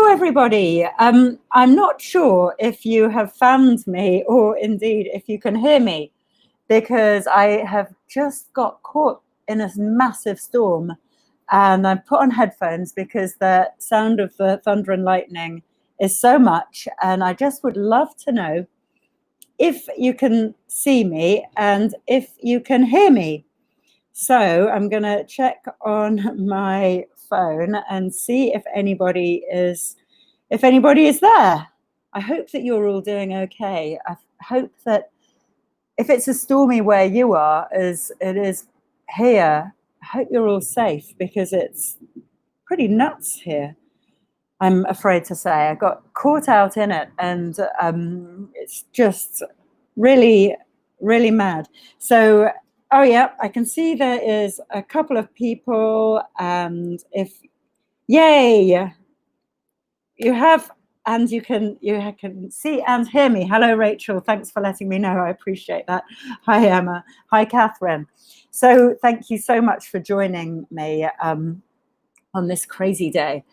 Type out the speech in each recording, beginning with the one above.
Hello, everybody. I'm not sure if you have found me or indeed if you can hear me, because I have just got caught in a massive storm and I've put on headphones because the sound of the thunder and lightning is so much. And I just would love to know if you can see me and if you can hear me. So I'm going to check on my phone and see if anybody is there. I hope that you're all doing okay. I hope that if it's as stormy where you are as it is here, I hope you're all safe, because it's pretty nuts here. I'm afraid to say I got caught out in it, and it's just really, really mad. So, oh yeah, I can see there is a couple of people, and yay, you have, and you can see and hear me. Hello, Rachel. Thanks for letting me know. I appreciate that. Hi, Emma. Hi, Catherine. So thank you so much for joining me on this crazy day.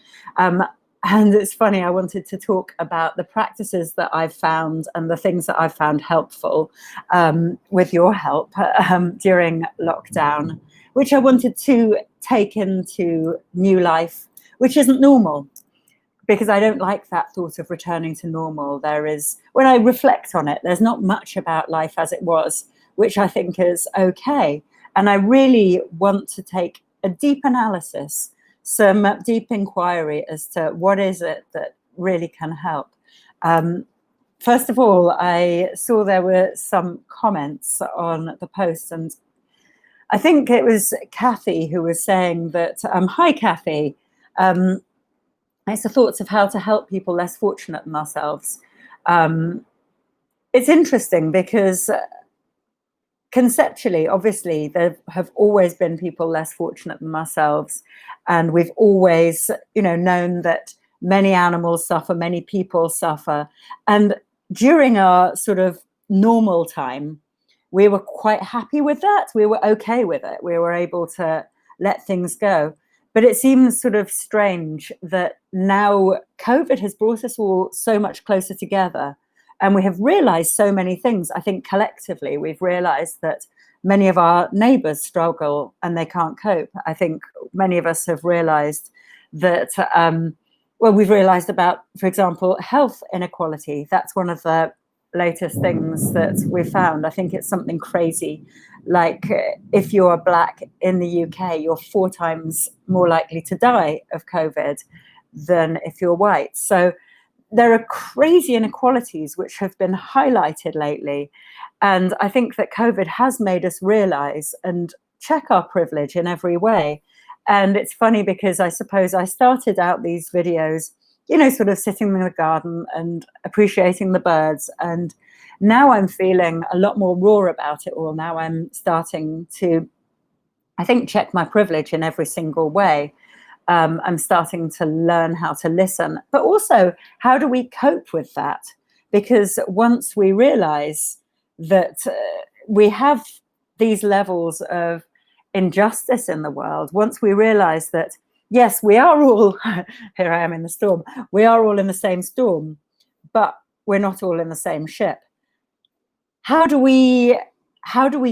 And it's funny, I wanted to talk about the practices that I've found and the things that I've found helpful with your help during lockdown, which I wanted to take into new life, which isn't normal, because I don't like that thought of returning to normal. When I reflect on it, there's not much about life as it was, which I think is okay. And I really want to take a deep analysis, some deep inquiry as to what is it that really can help. First of all, I saw there were some comments on the post, and I think it was Kathy who was saying that, hi, Kathy, it's the thoughts of how to help people less fortunate than ourselves. It's interesting because conceptually, obviously, there have always been people less fortunate than ourselves. And we've always, known that many animals suffer, many people suffer. And during our sort of normal time, we were quite happy with that. We were okay with it. We were able to let things go. But it seems sort of strange that now COVID has brought us all so much closer together, and we have realized so many things. I think collectively we've realized that many of our neighbors struggle and they can't cope. I think many of us have realized that, we've realized about, for example, health inequality. That's one of the latest things that we've found. I think it's something crazy. Like if you're Black in the UK, you're 4 times more likely to die of COVID than if you're white. So there are crazy inequalities which have been highlighted lately. And I think that COVID has made us realize and check our privilege in every way. And it's funny because I suppose I started out these videos, sort of sitting in the garden and appreciating the birds. And now I'm feeling a lot more raw about it all. Now I'm starting to, I think, check my privilege in every single way. I'm starting to learn how to listen, but also how do we cope with that? Because once we realize that we have these levels of injustice in the world, once we realize that, yes, we are all, here I am in the storm, we are all in the same storm, but we're not all in the same ship. How do we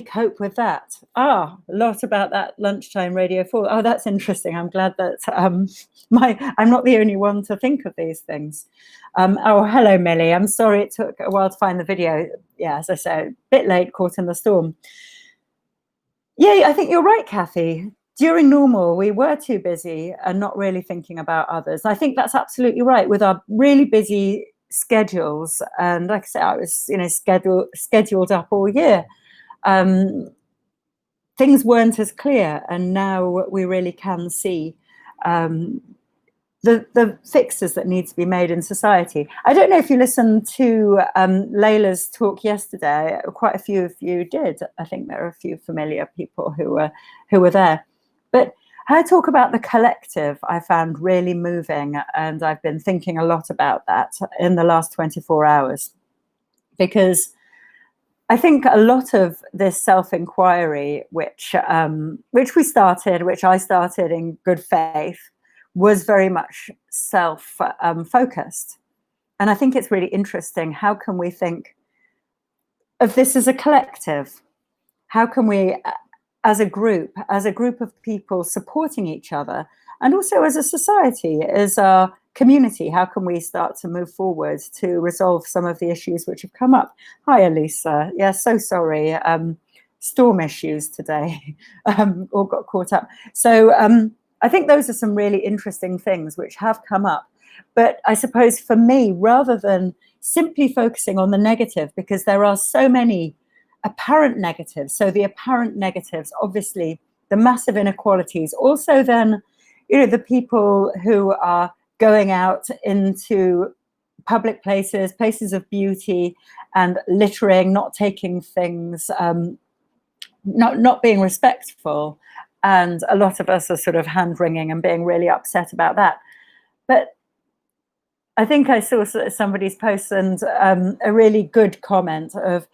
cope with that? A lot about that lunchtime Radio 4. Oh, that's interesting. I'm glad that I'm not the only one to think of these things. Oh, hello, Millie. I'm sorry it took a while to find the video. Yeah, as I said, a bit late, caught in the storm. Yeah, I think you're right, Kathy. During normal, we were too busy and not really thinking about others. I think that's absolutely right. With our really busy schedules, and like I said, I was, scheduled up all year. Things weren't as clear, and now we really can see the fixes that need to be made in society. I don't know if you listened to Layla's talk yesterday. Quite a few of you did. I think there are a few familiar people who were there. But her talk about the collective I found really moving, and I've been thinking a lot about that in the last 24 hours, because I think a lot of this self-inquiry, which I started in good faith, was very much self-focused. And I think it's really interesting. How can we think of this as a collective? How can we, as a group of people supporting each other, and also as a society, as a community, how can we start to move forward to resolve some of the issues which have come up? Hi, Elisa. Yeah, so sorry. Storm issues today, all got caught up. So I think those are some really interesting things which have come up. But I suppose for me, rather than simply focusing on the negative, because there are so many apparent negatives. So the apparent negatives, obviously, the massive inequalities. Also then, the people who are going out into public places of beauty and littering, not taking things, not being respectful. And a lot of us are sort of hand-wringing and being really upset about that. But I think I saw somebody's post and a really good comment of,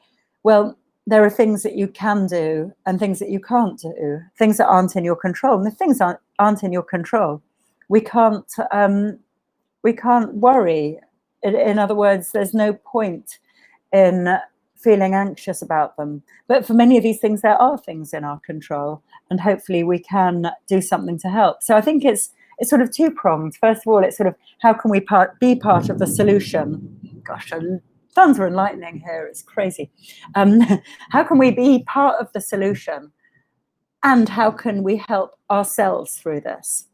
well, there are things that you can do and things that you can't do, things that aren't in your control. And if things aren't in your control, we can't worry. In other words, there's no point in feeling anxious about them. But for many of these things, there are things in our control, and hopefully we can do something to help. So I think it's sort of two-pronged. First of all, it's sort of how can we be part of the solution? Gosh, thunder and lightning here, it's crazy. How can we be part of the solution? And how can we help ourselves through this?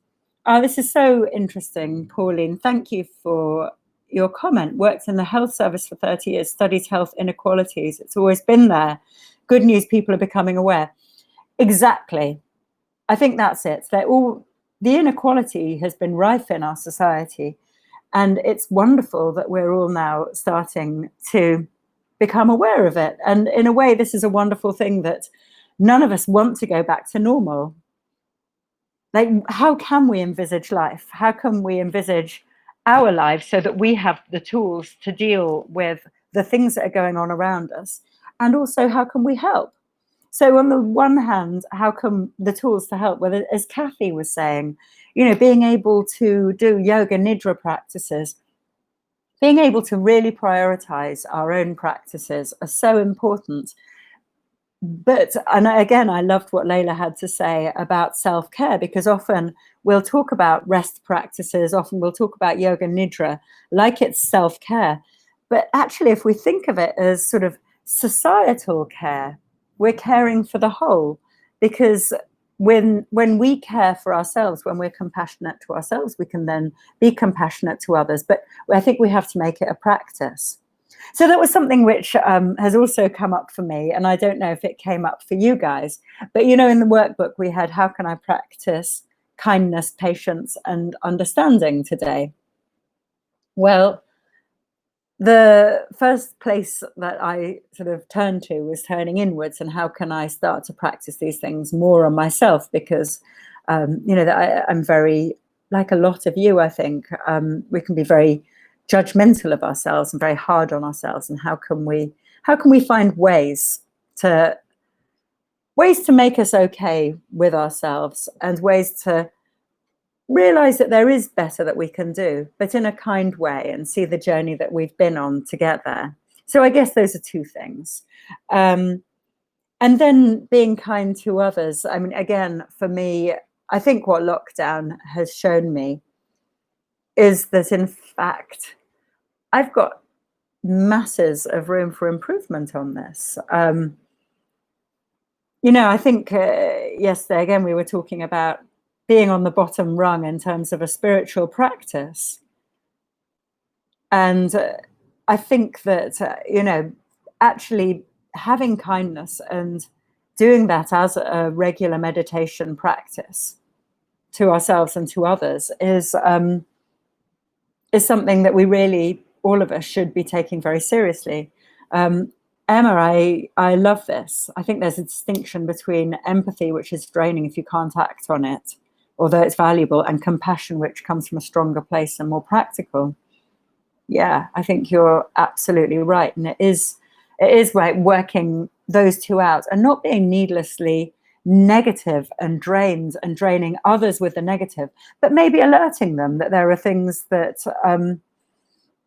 This is so interesting, Pauline. Thank you for your comment. Worked in the health service for 30 years, studies health inequalities. It's always been there. Good news, people are becoming aware. Exactly. I think that's it. The inequality has been rife in our society. And it's wonderful that we're all now starting to become aware of it. And in a way, this is a wonderful thing that none of us want to go back to normal. Like, how can we envisage life? How can we envisage our lives so that we have the tools to deal with the things that are going on around us? And also, how can we help? So on the one hand, how come the tools to help? Well, as Kathy was saying, being able to do yoga nidra practices, being able to really prioritize our own practices are so important. And again, I loved what Layla had to say about self-care, because often we'll talk about rest practices, often we'll talk about yoga nidra like it's self-care. But actually, if we think of it as sort of societal care, we're caring for the whole, because when we care for ourselves, when we're compassionate to ourselves, we can then be compassionate to others. But I think we have to make it a practice. So that was something which has also come up for me, and I don't know if it came up for you guys, but in the workbook we had, how can I practice kindness, patience, and understanding today? Well, the first place that I sort of turned to was turning inwards, and how can I start to practice these things more on myself? Because, that I'm very, like a lot of you, I think, we can be very judgmental of ourselves and very hard on ourselves. And how can we find ways to make us okay with ourselves, and ways to realize that there is better that we can do, but in a kind way, and see the journey that we've been on to get there. So I guess those are two things. And then being kind to others. I mean, again, for me, I think what lockdown has shown me is that, in fact, I've got masses of room for improvement on this. I think yesterday, again, we were talking about being on the bottom rung in terms of a spiritual practice. And I think that, actually having kindness and doing that as a regular meditation practice to ourselves and to others is something that we really, all of us, should be taking very seriously. Emma, I love this. I think there's a distinction between empathy, which is draining if you can't act on it, although it's valuable, and compassion, which comes from a stronger place and more practical. Yeah, I think you're absolutely right. And it is like working those two out and not being needlessly negative and drained and draining others with the negative, but maybe alerting them that there are things that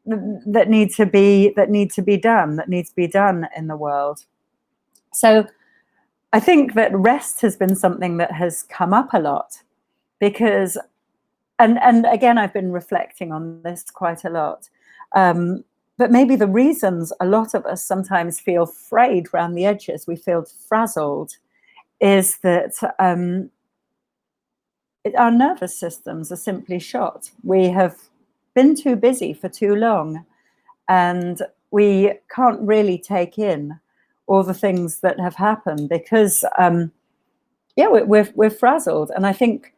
that need to be done in the world. So I think that rest has been something that has come up a lot because, and again, I've been reflecting on this quite a lot. But maybe the reasons a lot of us sometimes feel frayed around the edges, we feel frazzled, is that our nervous systems are simply shot. We have been too busy for too long, and we can't really take in all the things that have happened because, we're frazzled. And I think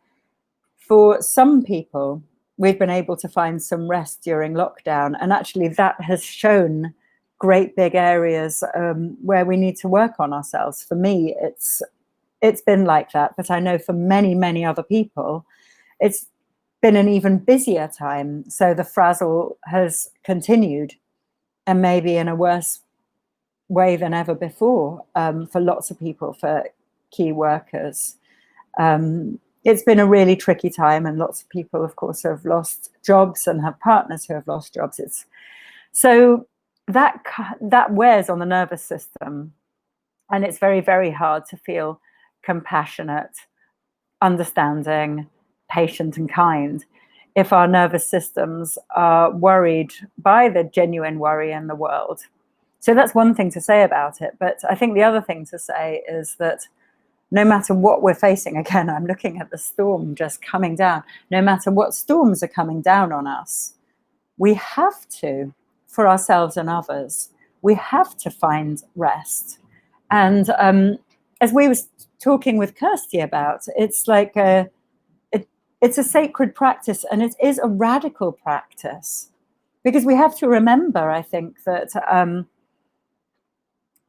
for some people, we've been able to find some rest during lockdown, and actually that has shown great big areas where we need to work on ourselves. For me, it's been like that, but I know for many other people, it's been an even busier time. So the frazzle has continued, and maybe in a worse way than ever before for lots of people, for key workers. It's been a really tricky time, and lots of people, of course, have lost jobs and have partners who have lost jobs. So that wears on the nervous system, and it's very hard to feel compassionate, understanding, patient, and kind if our nervous systems are worried by the genuine worry in the world. So that's one thing to say about it. But I think the other thing to say is that no matter what we're facing, again, I'm looking at the storm just coming down, no matter what storms are coming down on us, we have to, for ourselves and others, we have to find rest. And as we were talking with Kirsty about, it's like it's a sacred practice, and it is a radical practice, because we have to remember, I think, that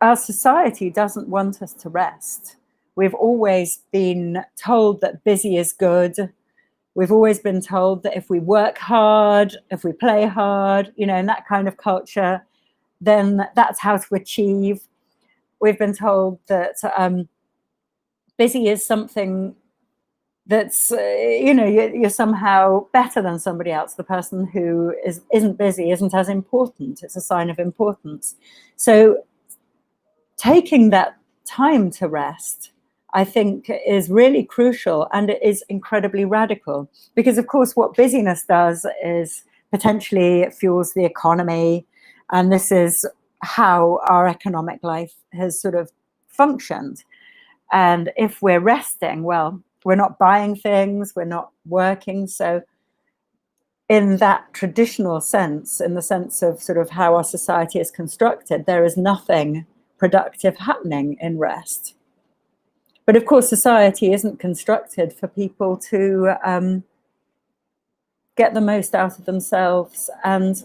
our society doesn't want us to rest. We've always been told that busy is good. We've always been told that if we work hard, if we play hard, in that kind of culture, then that's how to achieve. We've been told that busy is something that's, you're somehow better than somebody else. The person who isn't busy isn't as important. It's a sign of importance. So taking that time to rest, I think, is really crucial, and it is incredibly radical, because of course what busyness does is potentially it fuels the economy, and this is how our economic life has sort of functioned. And if we're resting, well, we're not buying things, we're not working. So in that traditional sense, in the sense of sort of how our society is constructed, there is nothing productive happening in rest. But of course, society isn't constructed for people to get the most out of themselves and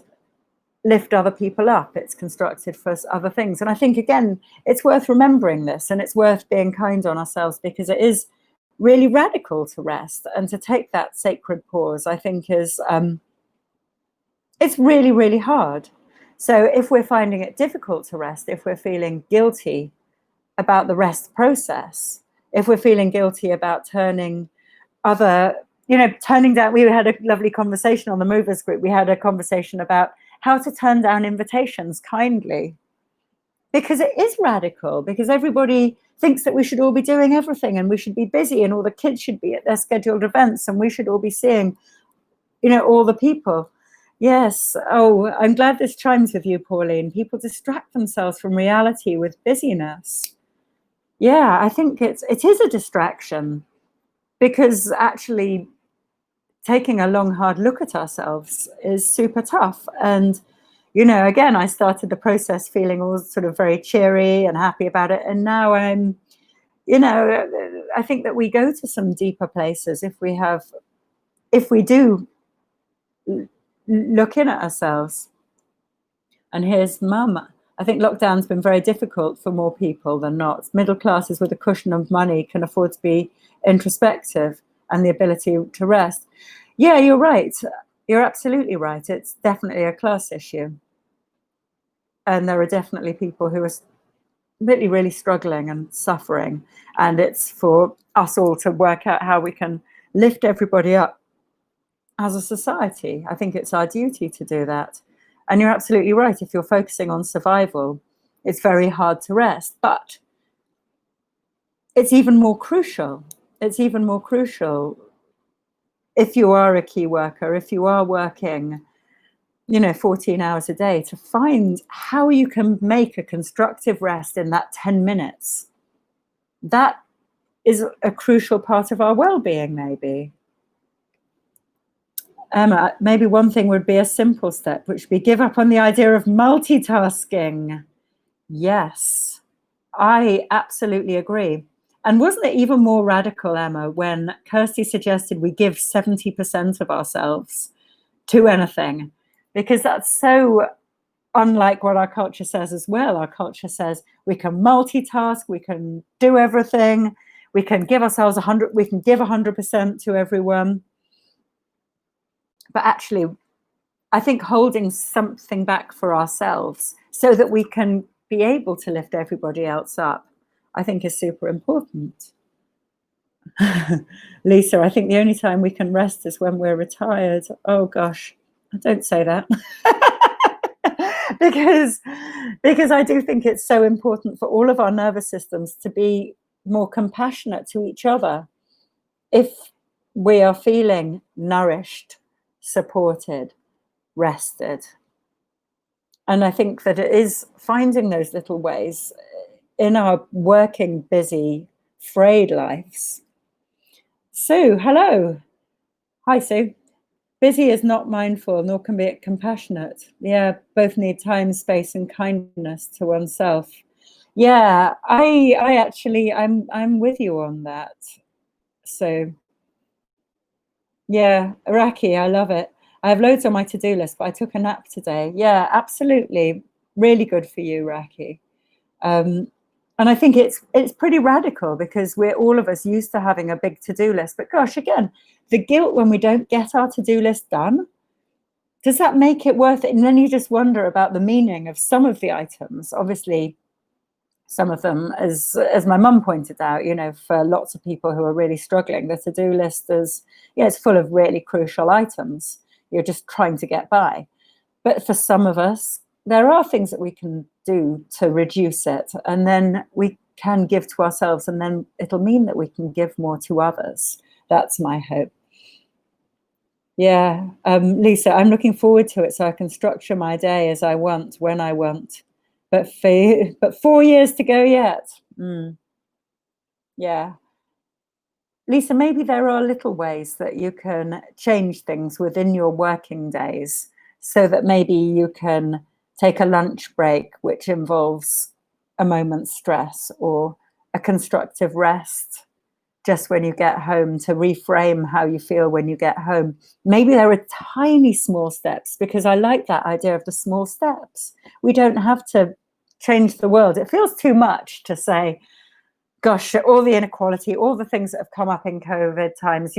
lift other people up. It's constructed for other things. And I think, again, it's worth remembering this, and it's worth being kind on ourselves, because it is really radical to rest, and to take that sacred pause, I think, is it's really hard. So if we're finding it difficult to rest, if we're feeling guilty about the rest process, if we're feeling guilty about turning down, we had a lovely conversation on the movers group. We had a conversation about how to turn down invitations kindly, because it is radical, because everybody thinks that we should all be doing everything, and we should be busy, and all the kids should be at their scheduled events, and we should all be seeing, all the people. Yes. Oh, I'm glad this chimes with you, Pauline. People distract themselves from reality with busyness. Yeah, I think it is a distraction, because actually taking a long, hard look at ourselves is super tough. And, again, I started the process feeling all sort of very cheery and happy about it. And now I'm, I think that we go to some deeper places if we do look in at ourselves. And here's Mum. I think lockdown's been very difficult for more people than not. Middle classes with a cushion of money can afford to be introspective and the ability to rest. Yeah, you're right. You're absolutely right. It's definitely a class issue. And there are definitely people who are really, really struggling and suffering. And it's for us all to work out how we can lift everybody up as a society. I think it's our duty to do that. And you're absolutely right. If you're focusing on survival, it's very hard to rest. But it's even more crucial. It's even more crucial if you are a key worker, if you are working, 14 hours a day, to find how you can make a constructive rest in that 10 minutes. That is a crucial part of our well-being, maybe. Emma, maybe one thing would be a simple step, which would be give up on the idea of multitasking. Yes, I absolutely agree. And wasn't it even more radical, Emma, when Kirsty suggested we give 70% of ourselves to anything? Because that's so unlike what our culture says as well. Our culture says we can multitask, we can do everything, we can give ourselves 100, we can give 100% to everyone. But actually, I think holding something back for ourselves so that we can be able to lift everybody else up, I think is super important. Lisa, I think the only time we can rest is when we're retired. Oh gosh, don't say that. because I do think it's so important for all of our nervous systems to be more compassionate to each other. If we are feeling nourished, supported, rested. And I think that it is finding those little ways in our working, busy, frayed lives. Sue, hello. Hi, Sue. Busy is not mindful, nor can be compassionate. Yeah, both need time, space, and kindness to oneself. Yeah, I'm with you on that. So, yeah, Iraqi, I love it. I have loads on my to-do list, but I took a nap today. Yeah, absolutely. Really good for you, Iraqi. And I think it's pretty radical because we're all of us used to having a big to-do list. But gosh, again, the guilt when we don't get our to-do list done, does that make it worth it? And then you just wonder about the meaning of some of the items. Obviously, some of them, as my mum pointed out, for lots of people who are really struggling, the to-do list is, it's full of really crucial items. You're just trying to get by. But for some of us, there are things that we can do to reduce it, and then we can give to ourselves, and then it'll mean that we can give more to others. That's my hope. Yeah, Lisa, I'm looking forward to it so I can structure my day as I want, when I want. But 4 years to go yet. Yeah. Lisa, maybe there are little ways that you can change things within your working days so that maybe you can take a lunch break, which involves a moment's stress, or a constructive rest just when you get home, to reframe how you feel when you get home. Maybe there are tiny small steps, because I like that idea of the small steps. We don't have to change the world. It feels too much to say, gosh, all the inequality, all the things that have come up in COVID times,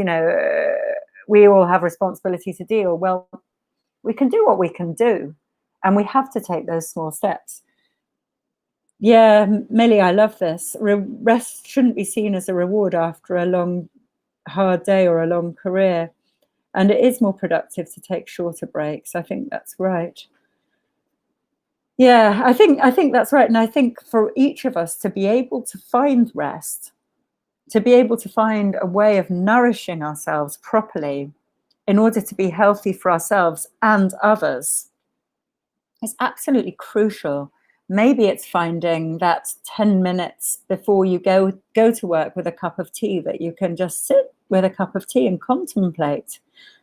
we all have responsibility to deal. Well, we can do what we can do, and we have to take those small steps. Yeah, Millie, I love this. Rest shouldn't be seen as a reward after a long, hard day or a long career. And it is more productive to take shorter breaks. I think that's right. Yeah, I think that's right. And I think for each of us to be able to find rest, to be able to find a way of nourishing ourselves properly in order to be healthy for ourselves and others, is absolutely crucial. Maybe it's finding that 10 minutes before you go to work with a cup of tea that you can just sit with a cup of tea and contemplate.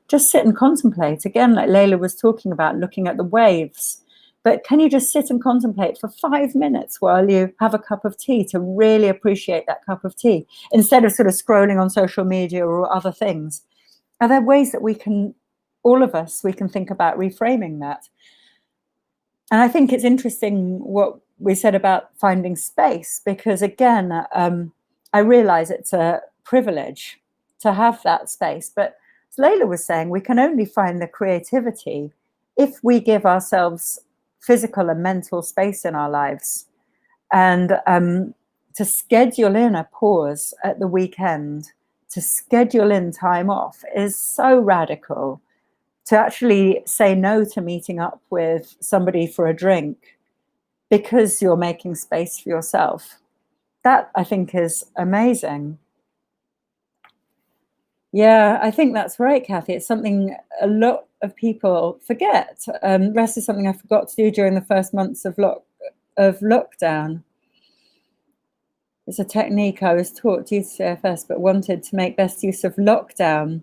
Just sit and contemplate. Again, like Layla was talking about, looking at the waves. But can you just sit and contemplate for 5 minutes while you have a cup of tea, to really appreciate that cup of tea, instead of sort of scrolling on social media or other things? Are there ways that we can, all of us, we can think about reframing that? And I think it's interesting what we said about finding space, because again, I realize it's a privilege to have that space. But as Layla was saying, we can only find the creativity if we give ourselves physical and mental space in our lives. And to schedule in a pause at the weekend, to schedule in time off is so radical. To actually say no to meeting up with somebody for a drink because you're making space for yourself. That, I think, is amazing. Yeah, I think that's right, Kathy. It's something a lot of people forget. Rest is something I forgot to do during the first months of lockdown. It's a technique I was taught due to CFS, but wanted to make best use of lockdown.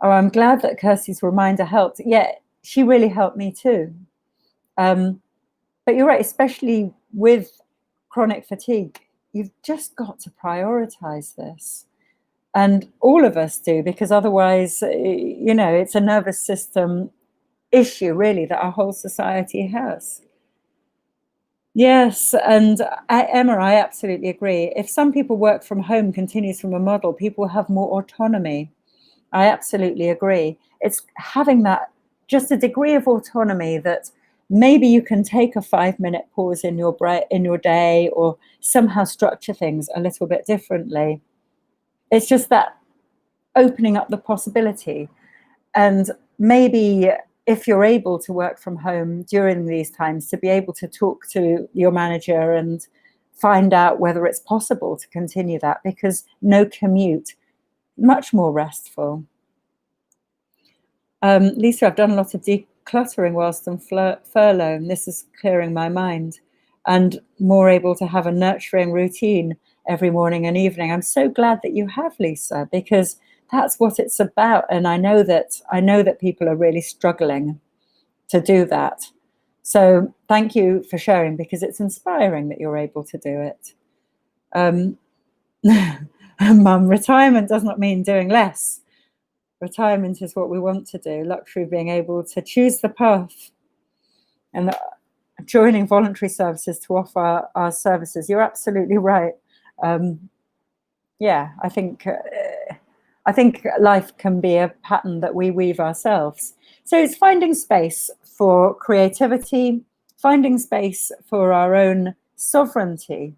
Oh, I'm glad that Kirsty's reminder helped. Yeah, she really helped me too. But you're right, especially with chronic fatigue, you've just got to prioritize this. And all of us do, because otherwise, it's a nervous system issue, really, that our whole society has. Yes, and Emma, I absolutely agree. If some people work from home continues from a model, people have more autonomy. I absolutely agree. It's having that just a degree of autonomy that maybe you can take a 5-minute pause in your day, or somehow structure things a little bit differently. It's just that opening up the possibility. And maybe if you're able to work from home during these times, to be able to talk to your manager and find out whether it's possible to continue that, because no commute, much more restful. Lisa, I've done a lot of decluttering whilst on furlough, and this is clearing my mind and more able to have a nurturing routine every morning and evening. I'm so glad that you have, Lisa, because that's what it's about. And I know that people are really struggling to do that. So thank you for sharing, because it's inspiring that you're able to do it. Mum, retirement does not mean doing less. Retirement is what we want to do. Luxury being able to choose the path, and joining voluntary services to offer our services. You're absolutely right. Yeah, I think life can be a pattern that we weave ourselves. So it's finding space for creativity, finding space for our own sovereignty,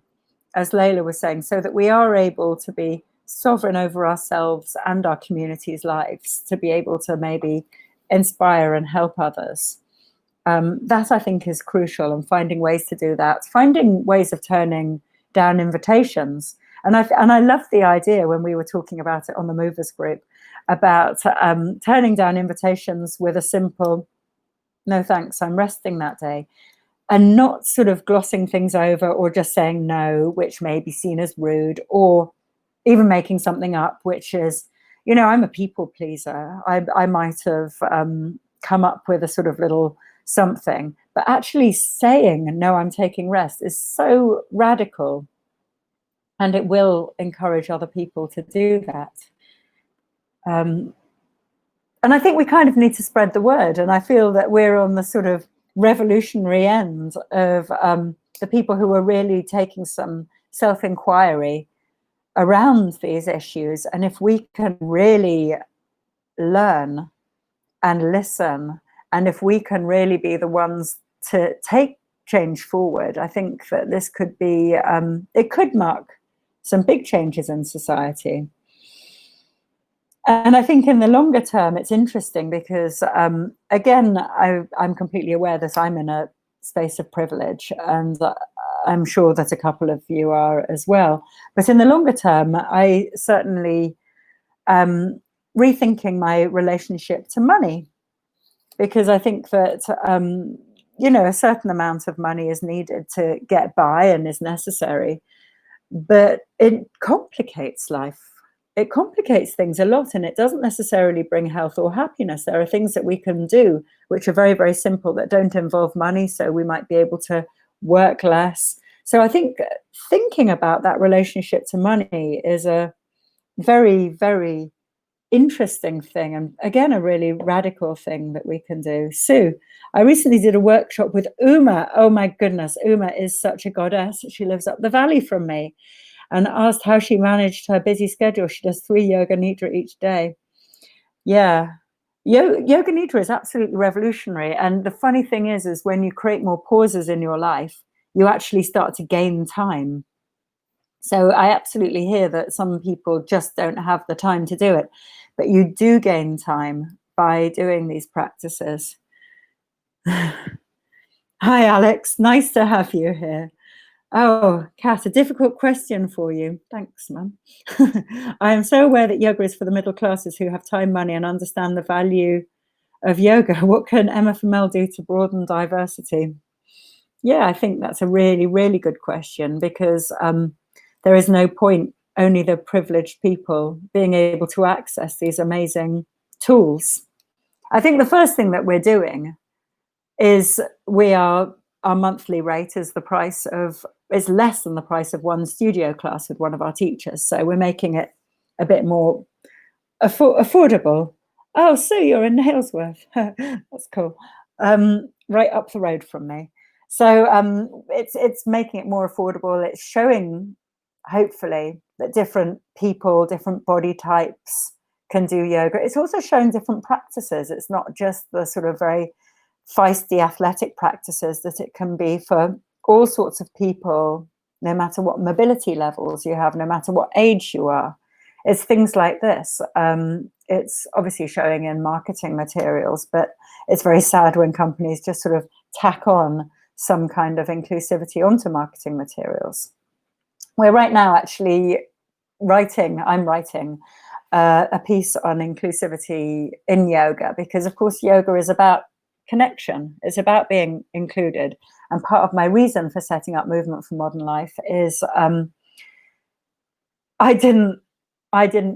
as Layla was saying, so that we are able to be sovereign over ourselves and our community's lives, to be able to maybe inspire and help others. That, I think, is crucial, and finding ways to do that, finding ways of turning down invitations. And I love the idea, when we were talking about it on the Movers group, about turning down invitations with a simple, no thanks, I'm resting that day, and not sort of glossing things over or just saying no, which may be seen as rude, or even making something up, which is, I'm a people pleaser. I might have come up with a sort of little something, but actually saying, no, I'm taking rest, is so radical. And it will encourage other people to do that. And I think we kind of need to spread the word. And I feel that we're on the sort of revolutionary end of the people who are really taking some self-inquiry around these issues. And if we can really learn and listen, and if we can really be the ones to take change forward, I think that this could be, it could mark some big changes in society. And I think in the longer term, it's interesting because, again, I'm completely aware that I'm in a space of privilege, and I'm sure that a couple of you are as well. But in the longer term, I certainly rethinking my relationship to money, because I think that, a certain amount of money is needed to get by and is necessary, but it complicates life. It complicates things a lot, and it doesn't necessarily bring health or happiness. There are things that we can do which are very, very simple, that don't involve money. So we might be able to work less. So I think thinking about that relationship to money is a very, very interesting thing, and again, a really radical thing that we can do. Sue, I recently did a workshop with Uma. Oh my goodness, Uma is such a goddess. She lives up the valley from me, and asked how she managed her busy schedule. She does 3 yoga nidra each day. Yeah, yoga nidra is absolutely revolutionary. And the funny thing is when you create more pauses in your life, you actually start to gain time. So I absolutely hear that some people just don't have the time to do it, but you do gain time by doing these practices. Hi, Alex. Nice to have you here. Oh, Kat, a difficult question for you. Thanks, Mum. I am so aware that yoga is for the middle classes who have time, money, and understand the value of yoga. What can MFML do to broaden diversity? Yeah, I think that's a really, really good question, because there is no point only the privileged people being able to access these amazing tools. I think the first thing that we're doing is our monthly rate is less than the price of one studio class with one of our teachers. So we're making it a bit more affordable. Oh, Sue, you're in Nailsworth. That's cool. Right up the road from me. So it's making it more affordable. It's showing, hopefully, that different people, different body types can do yoga. It's also showing different practices. It's not just the sort of very feisty athletic practices, that it can be for all sorts of people, no matter what mobility levels you have, no matter what age you are. It's things like this. It's obviously showing in marketing materials, but it's very sad when companies just sort of tack on some kind of inclusivity onto marketing materials. We're right now actually I'm writing a piece on inclusivity in yoga, because of course yoga is about connection. It's about being included. And part of my reason for setting up Movement for Modern Life is I didn't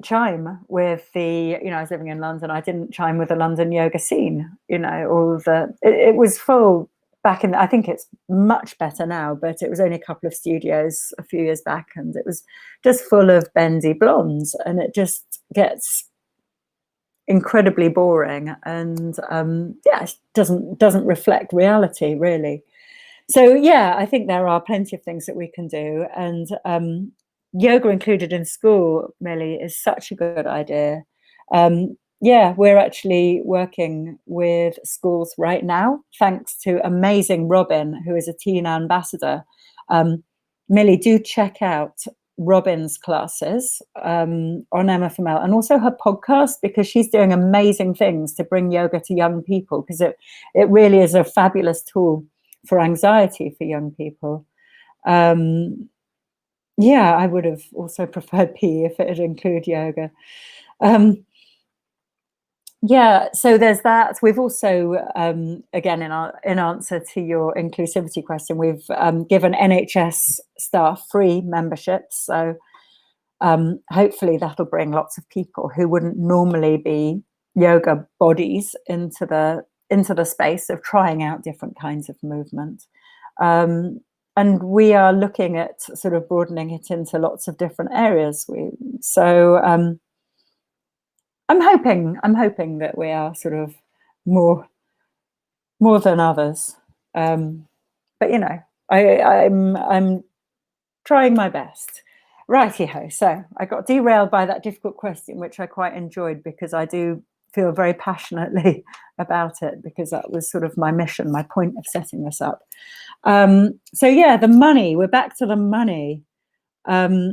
chime with I was living in London. I didn't chime with the London yoga scene. It was full back in, I think it's much better now, but it was only a couple of studios a few years back, and it was just full of bendy blondes, and it just gets incredibly boring, and it doesn't reflect reality, really. So yeah, I think there are plenty of things that we can do, and yoga included in school, Millie, is such a good idea. We're actually working with schools right now, thanks to amazing Robin, who is a teen ambassador. Millie, do check out Robin's classes on MFML, and also her podcast, because she's doing amazing things to bring yoga to young people, because it really is a fabulous tool for anxiety for young people. I would have also preferred PE if it had included yoga. So there's that. We've also, again, in answer to your inclusivity question, we've given NHS staff free memberships. So hopefully that'll bring lots of people who wouldn't normally be yoga bodies into the space of trying out different kinds of movement. And we are looking at sort of broadening it into lots of different areas. I'm hoping that we are sort of more than others. But I'm trying my best. Righty-ho. So I got derailed by that difficult question, which I quite enjoyed, because I do feel very passionately about it, because that was sort of my mission, my point of setting this up. The money, we're back to the money. I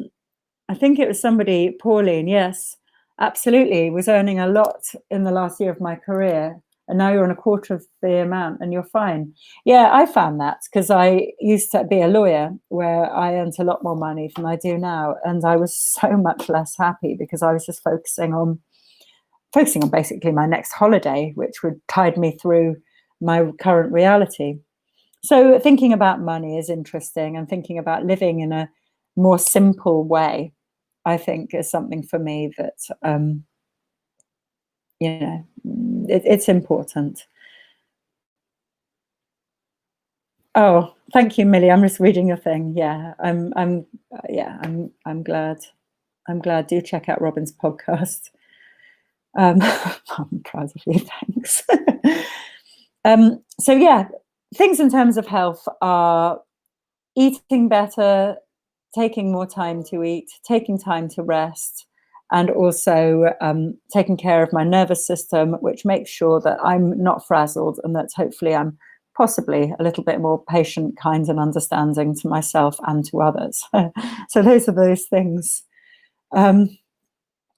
think it was somebody, Pauline, yes, absolutely, was earning a lot in the last year of my career, and now you're on a quarter of the amount and you're fine. Yeah, I found that because I used to be a lawyer where I earned a lot more money than I do now, and I was so much less happy because I was just focusing on basically my next holiday, which would tide me through my current reality. So thinking about money is interesting, and thinking about living in a more simple way, I think, is something for me that it's important. Oh, thank you, Millie. I'm just reading your thing. Yeah, I'm glad. I'm glad. Do check out Robin's podcast. I'm proud of you. Thanks. Things in terms of health are eating better, taking more time to eat, taking time to rest, and also taking care of my nervous system, which makes sure that I'm not frazzled and that hopefully I'm possibly a little bit more patient, kind, and understanding to myself and to others. So those are those things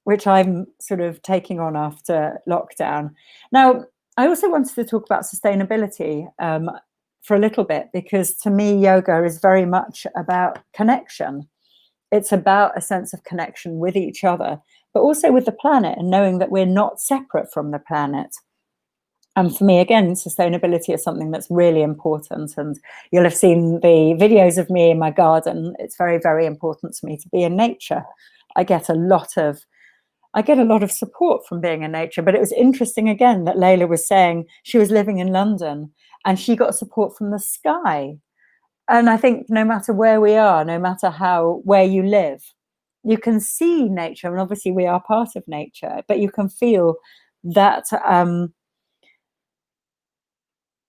which I'm sort of taking on after lockdown. Now, I also wanted to talk about sustainability for a little bit, because to me, yoga is very much about connection. It's about a sense of connection with each other, but also with the planet, and knowing that we're not separate from the planet. And for me, again, sustainability is something that's really important. And you'll have seen the videos of me in my garden. It's very, very important to me to be in nature. I get a lot of support from being in nature. But it was interesting, again, that Layla was saying she was living in London and she got support from the sky. And I think no matter where we are, no matter where you live, you can see nature. And obviously we are part of nature, but you can feel that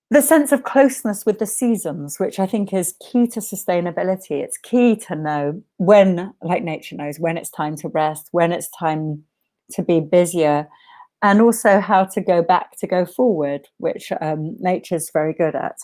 the sense of closeness with the seasons, which I think is key to sustainability. It's key to know when, like nature knows, when it's time to rest, when it's time to be busier, and also how to go forward, which nature's very good at.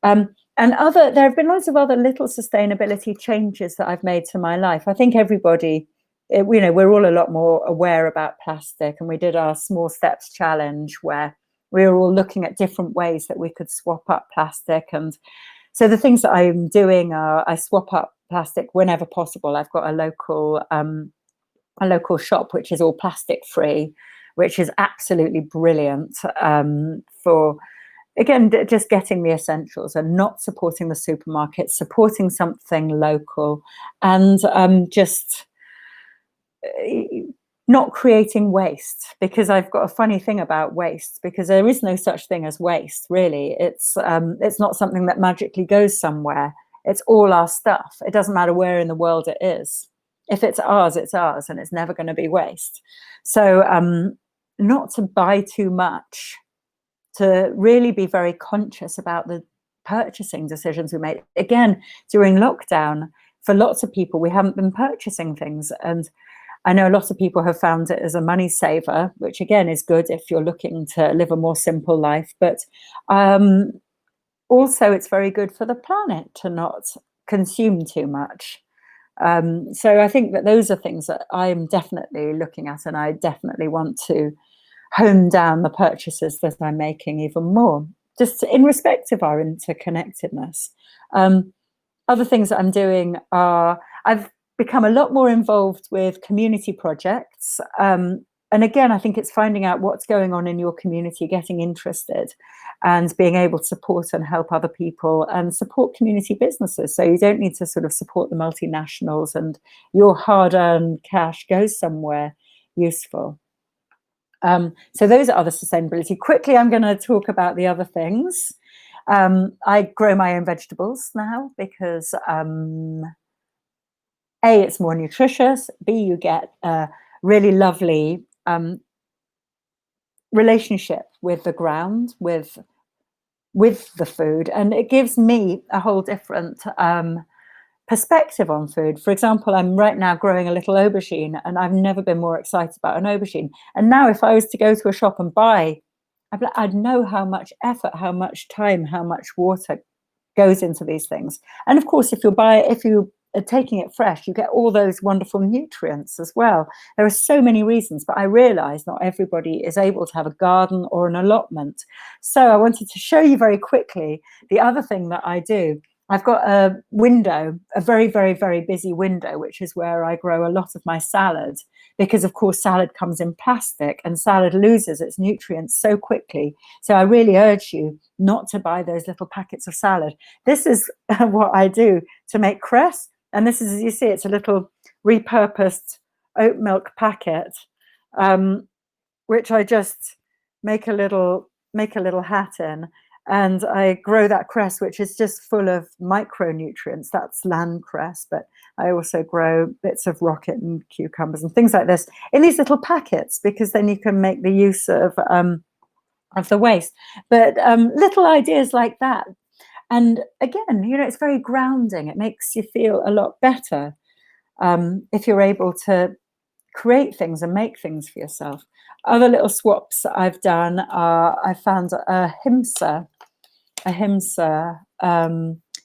And there have been lots of other little sustainability changes that I've made to my life. I think everybody, we're all a lot more aware about plastic, and we did our Small Steps Challenge where we were all looking at different ways that we could swap up plastic. And so the things that I'm doing are I swap up plastic whenever possible. I've got a local shop which is all plastic free, which is absolutely brilliant for, again, just getting the essentials and not supporting the supermarket, supporting something local, and just not creating waste. Because I've got a funny thing about waste, because there is no such thing as waste, really. It's not something that magically goes somewhere. It's all our stuff. It doesn't matter where in the world it is. If it's ours, and it's never going to be waste. So not to buy too much, to really be very conscious about the purchasing decisions we make. Again, during lockdown, for lots of people, we haven't been purchasing things. And I know a lot of people have found it as a money saver, which again is good if you're looking to live a more simple life. But also it's very good for the planet to not consume too much. So I think that those are things that I'm definitely looking at, and I definitely want to hone down the purchases that I'm making even more, just in respect of our interconnectedness. Other things that I'm doing are, I've become a lot more involved with community projects. And again, I think it's finding out what's going on in your community, getting interested, and being able to support and help other people and support community businesses. So you don't need to sort of support the multinationals, and your hard-earned cash goes somewhere useful. So those are other sustainability. Quickly, I'm going to talk about the other things. I grow my own vegetables now because A, it's more nutritious. B, you get a really lovely relationship with the ground, with the food, and it gives me a whole different perspective on food. For example, I'm right now growing a little aubergine, and I've never been more excited about an aubergine. And now if I was to go to a shop and buy, I'd know how much effort, how much time, how much water goes into these things. And of course, if you are taking it fresh, you get all those wonderful nutrients as well. There are so many reasons, but I realize not everybody is able to have a garden or an allotment. So I wanted to show you very quickly the other thing that I do. I've got a window, a very, very, very busy window, which is where I grow a lot of my salad, because of course salad comes in plastic and salad loses its nutrients so quickly. So I really urge you not to buy those little packets of salad. This is what I do to make cress. And this is, as you see, it's a little repurposed oat milk packet, which I just make a little hat in. And I grow that cress, which is just full of micronutrients. That's land cress, but I also grow bits of rocket and cucumbers and things like this in these little packets, because then you can make the use of the waste. But little ideas like that. And again, it's very grounding. It makes you feel a lot better if you're able to create things and make things for yourself. Other little swaps I've done are, I found a Himsa, ahimsa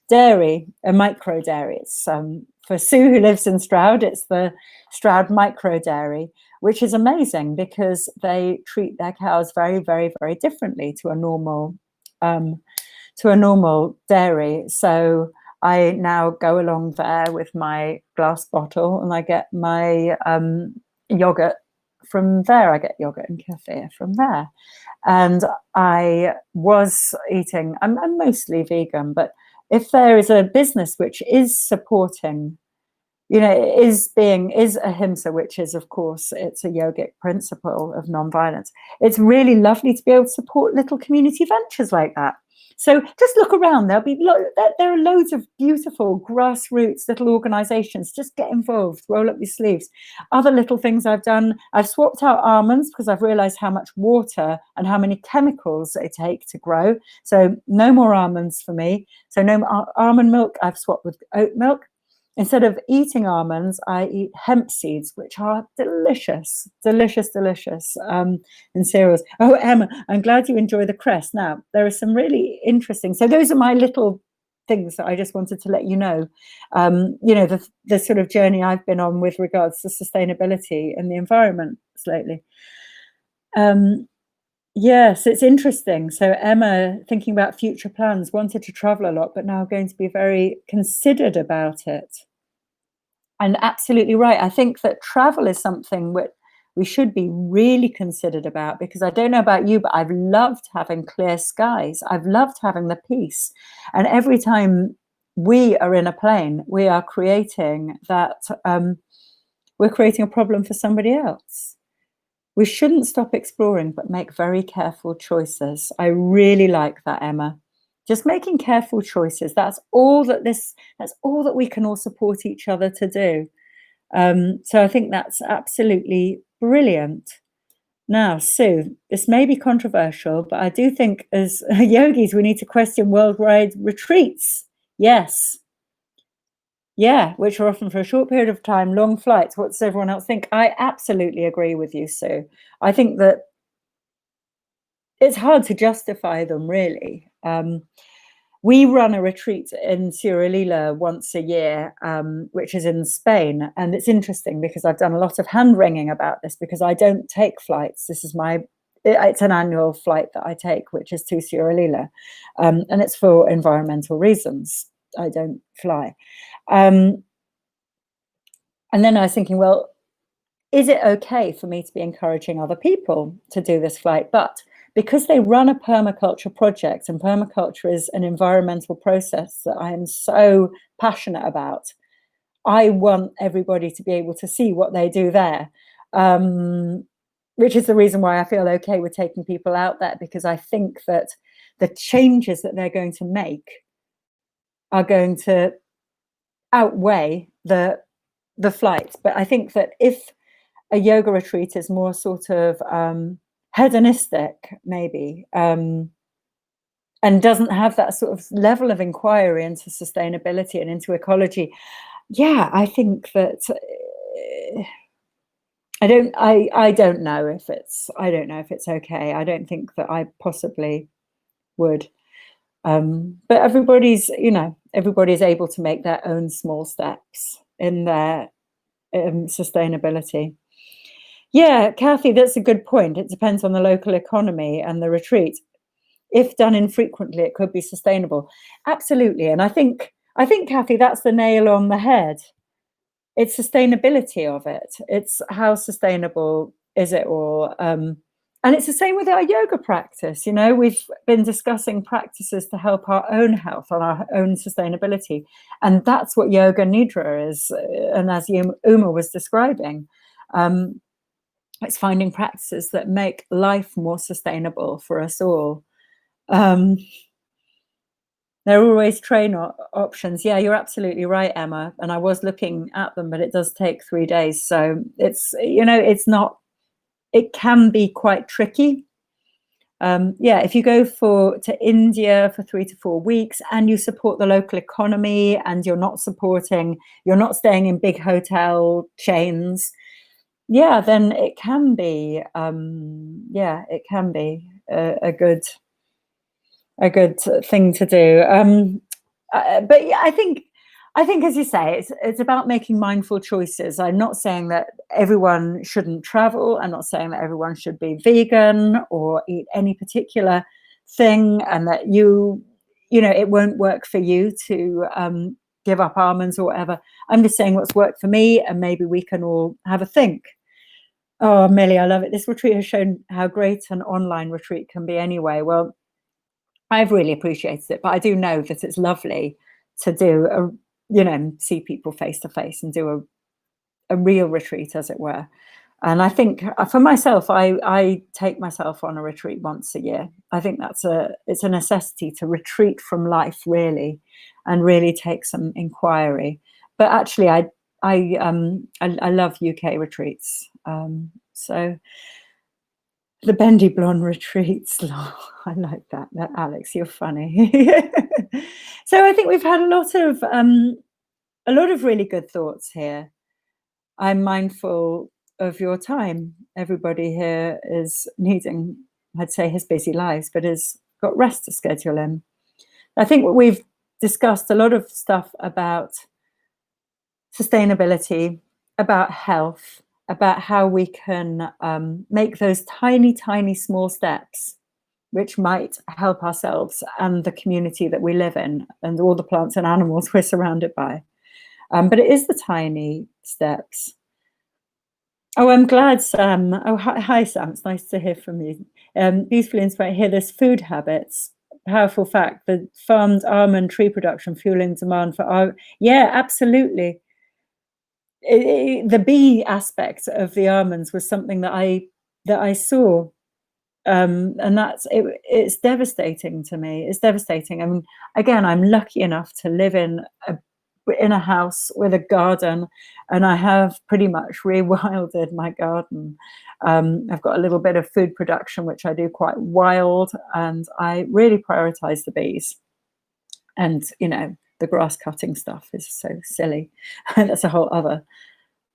dairy, a micro dairy. It's for Sue, who lives in Stroud, it's the Stroud micro dairy, which is amazing because they treat their cows very, very, very differently to a normal dairy. So I now go along there with my glass bottle and I get my yogurt from there. I get yogurt and kefir from there. And I was eating, I'm mostly vegan, but if there is a business which is supporting, is ahimsa, which is, of course, it's a yogic principle of nonviolence. It's really lovely to be able to support little community ventures like that. So just look around. There are loads of beautiful grassroots little organizations. Just get involved, roll up your sleeves. Other little things I've done, I've swapped out almonds because I've realized how much water and how many chemicals they take to grow. So no more almonds for me. So no more almond milk. I've swapped with oat milk. Instead of eating almonds, I eat hemp seeds, which are delicious, delicious, delicious in cereals. Oh, Emma, I'm glad you enjoy the crest. Now, there are some really interesting. So those are my little things that I just wanted to let you know. The sort of journey I've been on with regards to sustainability and the environment lately. Yes, it's interesting. So Emma, thinking about future plans, wanted to travel a lot, but now going to be very considered about it. And absolutely right. I think that travel is something which we should be really considered about, because I don't know about you, but I've loved having clear skies. I've loved having the peace. And every time we are in a plane, we are creating that, we're creating a problem for somebody else. We shouldn't stop exploring, but make very careful choices. I really like that, Emma. Just making careful choices. That's all that we can all support each other to do. So I think that's absolutely brilliant. Now, Sue, this may be controversial, but I do think as yogis, we need to question worldwide retreats. Yes. Yeah, which are often for a short period of time, long flights. What does everyone else think? I absolutely agree with you, Sue. I think that it's hard to justify them, really. We run a retreat in Ciuralila once a year, which is in Spain. And it's interesting because I've done a lot of hand-wringing about this because I don't take flights. It's an annual flight that I take, which is to Ciuralila. And it's for environmental reasons. I don't fly. And then I was thinking, well, is it okay for me to be encouraging other people to do this flight? But because they run a permaculture project, and permaculture is an environmental process that I am so passionate about, I want everybody to be able to see what they do there, which is the reason why I feel okay with taking people out there, because I think that the changes that they're going to make are going to outweigh the flight. But I think that if a yoga retreat is more sort of hedonistic, maybe, and doesn't have that sort of level of inquiry into sustainability and into ecology, yeah, I think that I don't know if it's okay. I don't think that I possibly would. But everybody's able to make their own small steps in their sustainability. Yeah, Kathy, that's a good point. It depends on the local economy and the retreat. If done infrequently, it could be sustainable. Absolutely. And I think, Kathy, that's the nail on the head. It's sustainability of it. It's how sustainable is it all? And it's the same with our yoga practice. We've been discussing practices to help our own health and our own sustainability. And that's what yoga nidra is. And as Uma was describing, it's finding practices that make life more sustainable for us all. There are always train options. Yeah, you're absolutely right, Emma. And I was looking at them, but it does take 3 days. So it can be quite tricky. If you go to India for 3 to 4 weeks and you support the local economy and you're not staying in big hotel chains, then it can be, a good a good thing to do. But yeah, I think, as you say, it's about making mindful choices. I'm not saying that everyone shouldn't travel. I'm not saying that everyone should be vegan or eat any particular thing, and that it won't work for you to give up almonds or whatever. I'm just saying what's worked for me, and maybe we can all have a think. Oh, Millie, I love it. This retreat has shown how great an online retreat can be anyway. Well, I've really appreciated it, but I do know that it's lovely to do see people face to face and do a real retreat, as it were. And I think for myself, I take myself on a retreat once a year. I think it's a necessity to retreat from life, really, and really take some inquiry. But actually, I love UK retreats. So the bendy blonde retreats. I like that. Alex, you're funny. So I think we've had a lot of really good thoughts here. I'm mindful of your time. Everybody here is needing, I'd say, his busy lives, but has got rest to schedule in. I think we've discussed a lot of stuff about sustainability, about health, about how we can make those tiny, tiny, small steps which might help ourselves and the community that we live in and all the plants and animals we're surrounded by. But it is the tiny steps. Oh, I'm glad, Sam. Oh, hi, Sam. It's nice to hear from you. Beautifully inspired. Hear this food habits. Powerful fact: the farmed almond tree production fueling demand for yeah, absolutely. The bee aspect of the almonds was something that I saw, and it's devastating to me. It's devastating. I mean, again, I'm lucky enough to live in a house with a garden, and I have pretty much rewilded my garden. I've got a little bit of food production, which I do quite wild, and I really prioritize the bees. And the grass cutting stuff is so silly. That's a whole other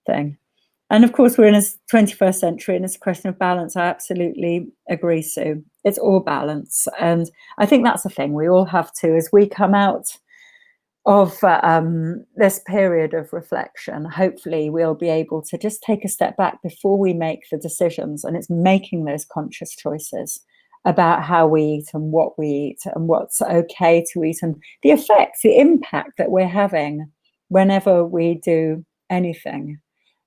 thing. And of course, we're in a 21st century, and it's a question of balance. I absolutely agree, Sue. It's all balance. And I think that's the thing we all have to, as we come out of this period of reflection, hopefully we'll be able to just take a step back before we make the decisions. And it's making those conscious choices about how we eat and what we eat and what's okay to eat, and the effects, the impact that we're having whenever we do anything.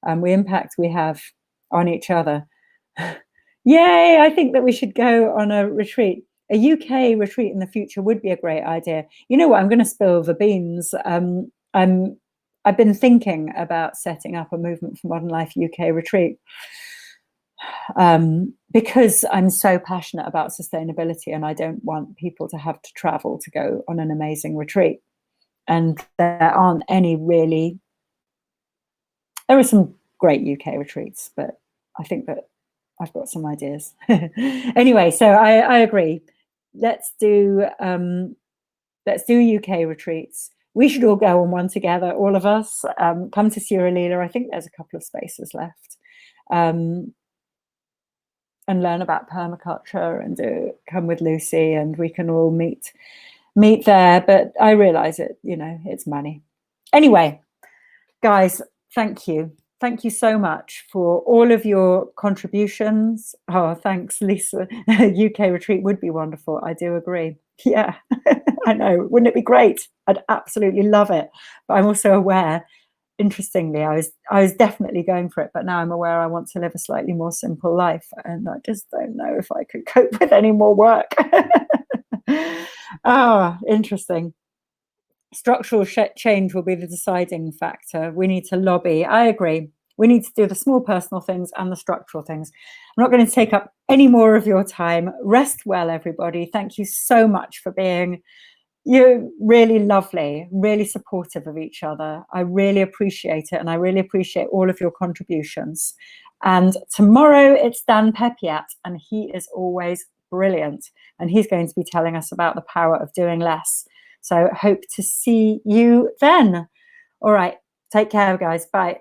The impact we have on each other. Yay, I think that we should go on a retreat. A UK retreat in the future would be a great idea. You know what? I'm going to spill the beans. I've been thinking about setting up a Movement for Modern Life UK retreat because I'm so passionate about sustainability, and I don't want people to have to travel to go on an amazing retreat. And there aren't any really. There are some great UK retreats, but I think that I've got some ideas. Anyway, so I agree. Let's do UK retreats. We should all go on one together, all of us. Come to Suralila. I think there's a couple of spaces left. And learn about permaculture, and come with Lucy, and we can all meet there. But I realize it's money. Anyway, guys, thank you. Thank you so much for all of your contributions. Oh, thanks, Lisa. UK retreat would be wonderful. I do agree. Yeah, I know. Wouldn't it be great? I'd absolutely love it. But I'm also aware, interestingly, I was definitely going for it, but now I'm aware I want to live a slightly more simple life, and I just don't know if I could cope with any more work. Interesting. Structural change will be the deciding factor. We need to lobby. I agree. We need to do the small personal things and the structural things. I'm not going to take up any more of your time. Rest well, everybody. Thank you so much for being really lovely, really supportive of each other. I really appreciate it, and I really appreciate all of your contributions. And tomorrow it's Dan Pepiat, and he is always brilliant, and he's going to be telling us about the power of doing less. So hope to see you then. All right, take care, guys. Bye.